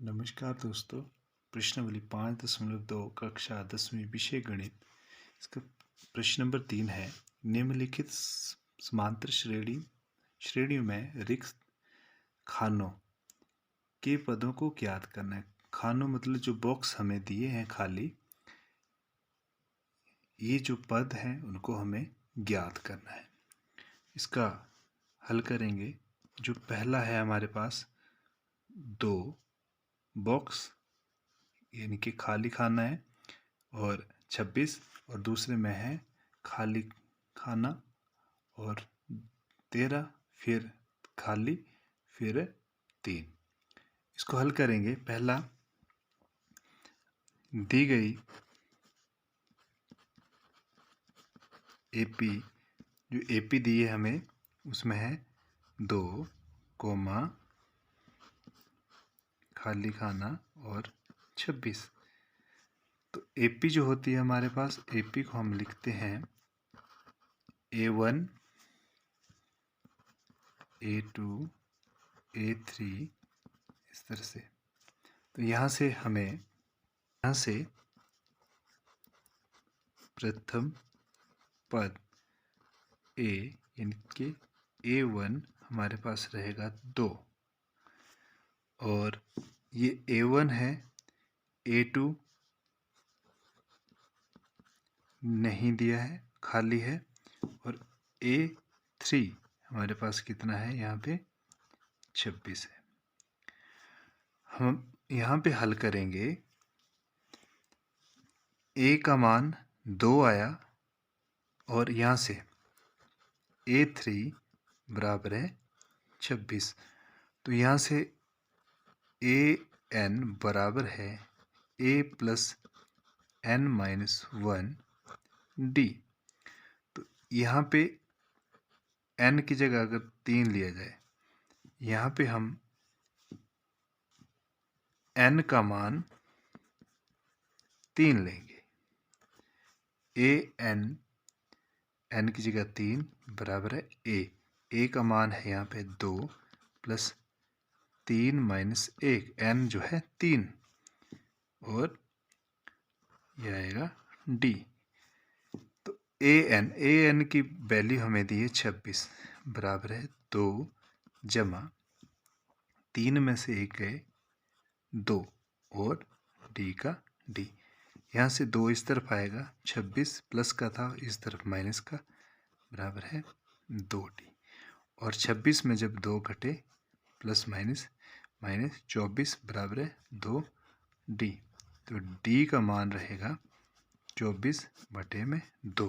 नमस्कार दोस्तों। प्रश्नावली 5.2 कक्षा 10वीं विषय गणित। इसका प्रश्न नंबर 3 है। निम्नलिखित समांतर श्रेणियों में रिक्त खानों के पदों को ज्ञात करना है। खानों मतलब जो बॉक्स हमें दिए हैं खाली, ये जो पद हैं उनको हमें ज्ञात करना है। इसका हल करेंगे। जो पहला है हमारे पास 2 बॉक्स यानी कि खाली खाना है और 26, और दूसरे में है खाली खाना और 13, फिर खाली, फिर 3। इसको हल करेंगे। पहला, दी गई एपी, जो एपी दी है हमें उसमें है 2, खाली खाना और 26। तो एपी जो होती है हमारे पास, एपी को हम लिखते हैं A1, A2, A3 इस तरह से। तो यहाँ से प्रथम पद A यानी कि A1 हमारे पास रहेगा 2, और ये A1 है, A2 नहीं दिया है, खाली है, और A3 हमारे पास कितना है, यहाँ पे 26 है। हम यहाँ पे हल करेंगे। A का मान 2 आया और यहाँ से A3 बराबर है 26। तो यहाँ से AN बराबर है A plus N minus 1 D। तो यहाँ पे N की जगह अगर 3 लिया जाए, यहाँ पे हम N का मान 3 लेंगे। N की जगह 3 बराबर है A का मान है यहाँ पे 2 प्लस 3 माइनस 1, N जो है 3, और यह आएगा D। तो AN की वैल्यू हमें दी है 26, बराबर है 2 जमा 3 में से 1 गए 2 और D का D। यहाँ से 2 इस तरफ आएगा, 26 प्लस का था इस तरफ माइनस का, बराबर है 2D। और 26 में जब 2 घटे प्लस माइनस 24 बराबर है 2D। तो D का मान रहेगा 24 बटे में 2,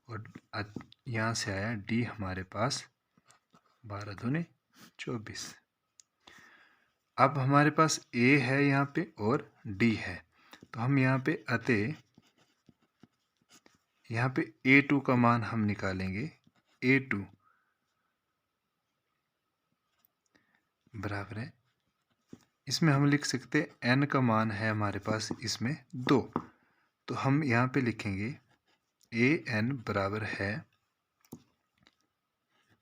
और यहाँ से आया D हमारे पास 12 दूने 24। अब हमारे पास A है यहाँ पे और D है, तो हम यहाँ पे अतः यहाँ पे A2 का मान हम निकालेंगे। A2 बराबर है, इसमें हम लिख सकते हैं N का मान है हमारे पास इसमें 2, तो हम यहाँ पे लिखेंगे AN बराबर है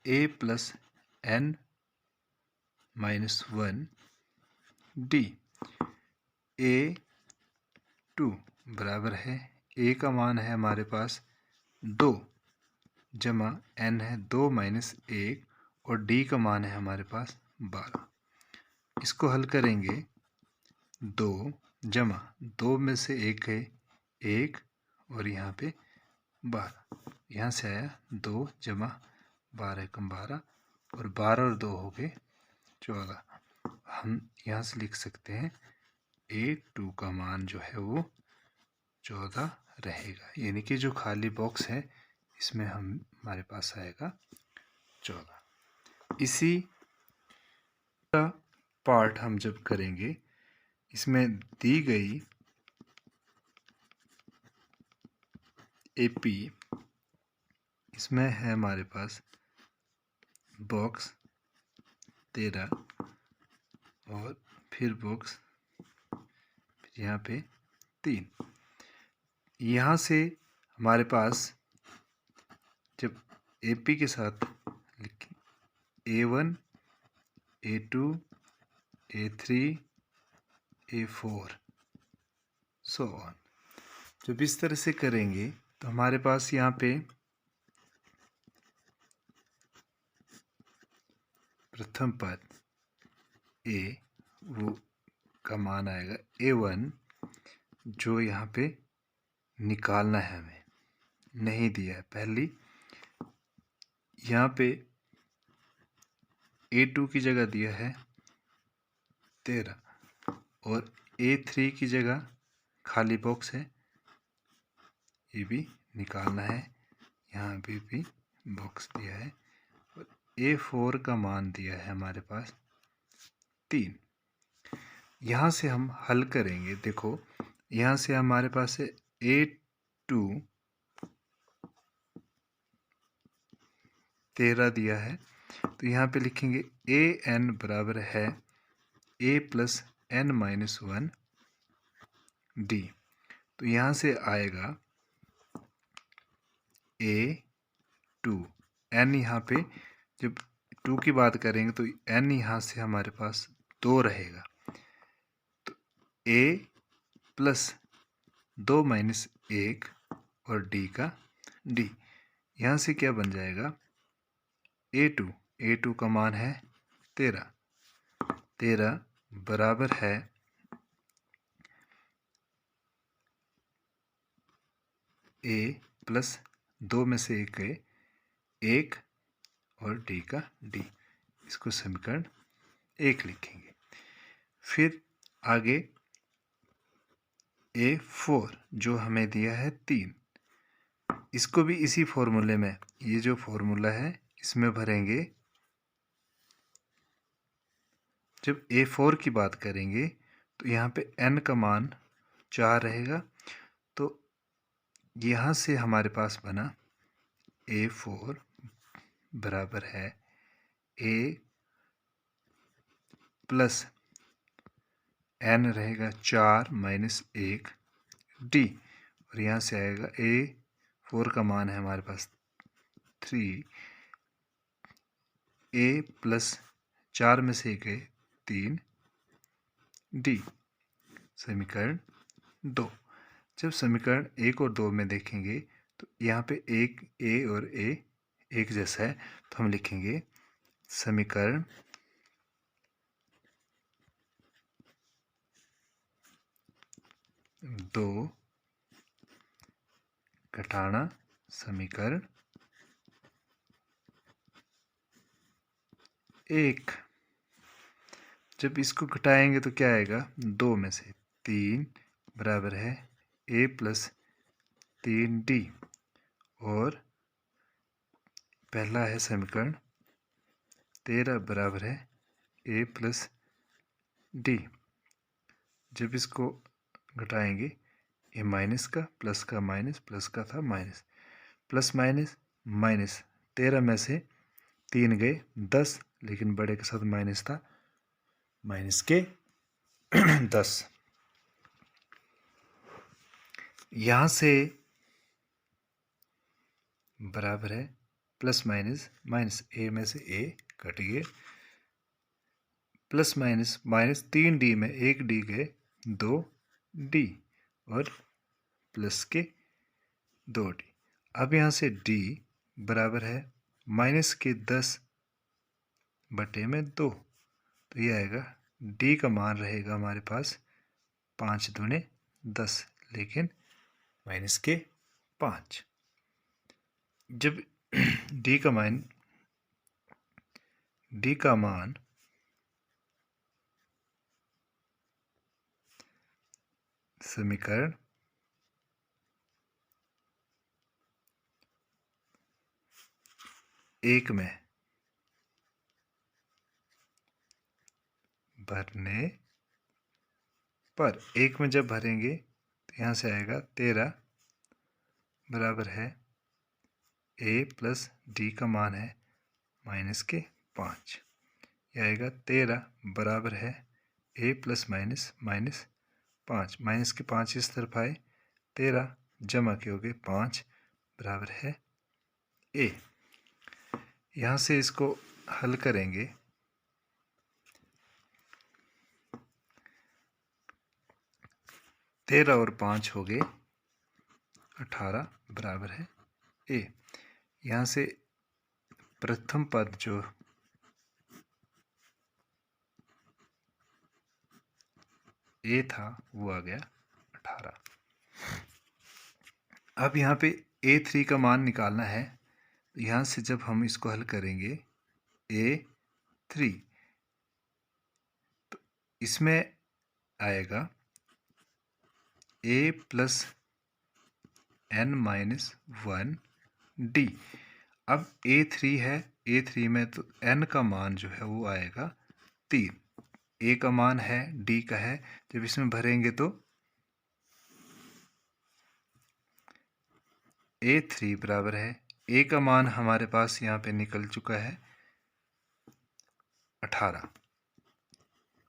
A plus N minus 1 D। A2 बराबर है, A का मान है हमारे पास 2 जमा N है 2 माइनस 1, और D का मान है हमारे पास 12। इसको हल करेंगे। 2 जमा 2 में से 1 गए 1, और यहाँ पे 12, यहाँ से आया 2 जमा 12 कम 12, और 12 और 2 हो गए 14। हम यहाँ से लिख सकते हैं A2 का मान जो है वो 14 रहेगा, यानी कि जो खाली बॉक्स है इसमें हमारे पास आएगा 14। इसी का पार्ट हम जब करेंगे, इसमें दी गई एपी, इसमें है हमारे पास बॉक्स 13 और फिर बॉक्स, फिर यहाँ पे 3। यहाँ से हमारे पास जब एपी के साथ लिखें A1, A2, A3, A4 so on. जब इस तरह से करेंगे तो हमारे पास यहाँ पे प्रथम पद A वो का मान आएगा A1, जो यहाँ पे निकालना है हमें, नहीं दिया है। पहली यहाँ पे A2 की जगह दिया है 13 और A3 की जगह खाली बॉक्स है, ये भी निकालना है। यहाँ भी बॉक्स दिया है और A4 का मान दिया है हमारे पास 3। यहाँ से हम हल करेंगे। देखो यहाँ से हमारे पास है A2 13 दिया है, तो यहाँ पे लिखेंगे AN बराबर है A प्लस N-1 D। तो यहाँ से आएगा A2 N, यहाँ पे जब 2 की बात करेंगे तो N यहाँ से हमारे पास 2 रहेगा, तो A प्लस 2 माइनस 1 और D का D। यहाँ से क्या बन जाएगा A2 का मान है 13 बराबर है A प्लस 2 में से 1 गए 1 और D का D। इसको समीकरण 1 लिखेंगे। फिर आगे A4 जो हमें दिया है 3, इसको भी इसी फॉर्मूले में, ये जो फॉर्मूला है इसमें भरेंगे। जब A4 की बात करेंगे तो यहाँ पे N का मान 4 रहेगा, तो यहाँ से हमारे पास बना A4 बराबर है A प्लस N रहेगा 4 माइनस 1 D, और यहाँ से आएगा A4 का मान है हमारे पास 3, A प्लस 4 में से गए 3 D। समीकरण 2। जब समीकरण 1 और 2 में देखेंगे तो यहाँ पे एक A और A एक जैसा है, तो हम लिखेंगे समीकरण 2 घटाना समीकरण 1। जब इसको घटाएंगे तो क्या आएगा, 2 में से 3 बराबर है A प्लस 3D, और पहला है समीकरण 13 बराबर है A प्लस D। जब इसको घटाएंगे ए माइनस का प्लस का माइनस, प्लस का था माइनस, प्लस माइनस माइनस, 13 में से 3 गए 10, लेकिन बड़े के साथ माइनस था, माइनस के 10। यहाँ से बराबर है प्लस माइनस माइनस, ए में से ए कट गए, प्लस माइनस माइनस, 3D में 1D गए 2D, और प्लस के 2D। अब यहाँ से D बराबर है माइनस के 10 बटे में 2, तो ये आएगा D का मान रहेगा हमारे पास 5 दूने 10, लेकिन माइनस के 5। जब D का मान समीकरण 1 में भरने पर, 1 में जब भरेंगे तो यहाँ से आएगा 13 बराबर है A प्लस D का मान है माइनस के 5। यह आएगा 13 बराबर है A plus minus minus 5, minus के 5 इस तरफ आए, 13 जमा के हो गए 5 बराबर है A। यहाँ से इसको हल करेंगे 13 और 5 हो गए 18 बराबर है ए। यहाँ से प्रथम पद जो ए था वो आ गया 18। अब यहाँ पे A3 का मान निकालना है। यहाँ से जब हम इसको हल करेंगे A3 तो इसमें आएगा A प्लस n-1 d। अब A3 है, A3 में तो n का मान जो है वो आएगा 3, A का मान है, D का है। जब इसमें भरेंगे तो A3 बराबर है, A का मान हमारे पास यहाँ पे निकल चुका है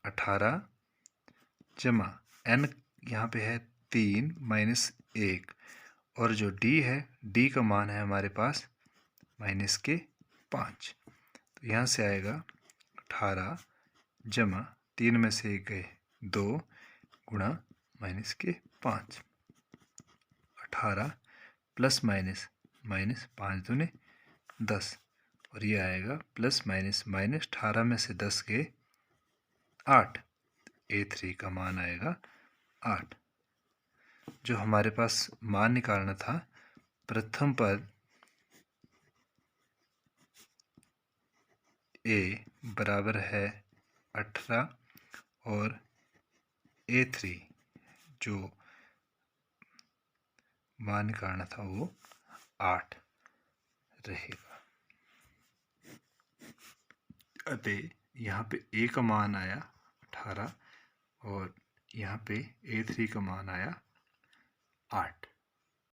18 जमा n यहाँ पे है 3 माइनस 1 और जो d है, d का मान है हमारे पास -5। तो यहाँ से आएगा 18 जमा 3 में से 1 गए 2 गुणा -5। 18 प्लस माइनस 5 दूने 10 और ये आएगा प्लस माइनस 18 में से 10 गए 8। A3 का मान आएगा 8। जो हमारे पास मान निकालना था, प्रथम पद A बराबर है 18 और A3 जो मान निकालना था वो 8 रहेगा। अतः यहाँ पे A का मान आया 18 और यहाँ पे A3 का मान आया 8।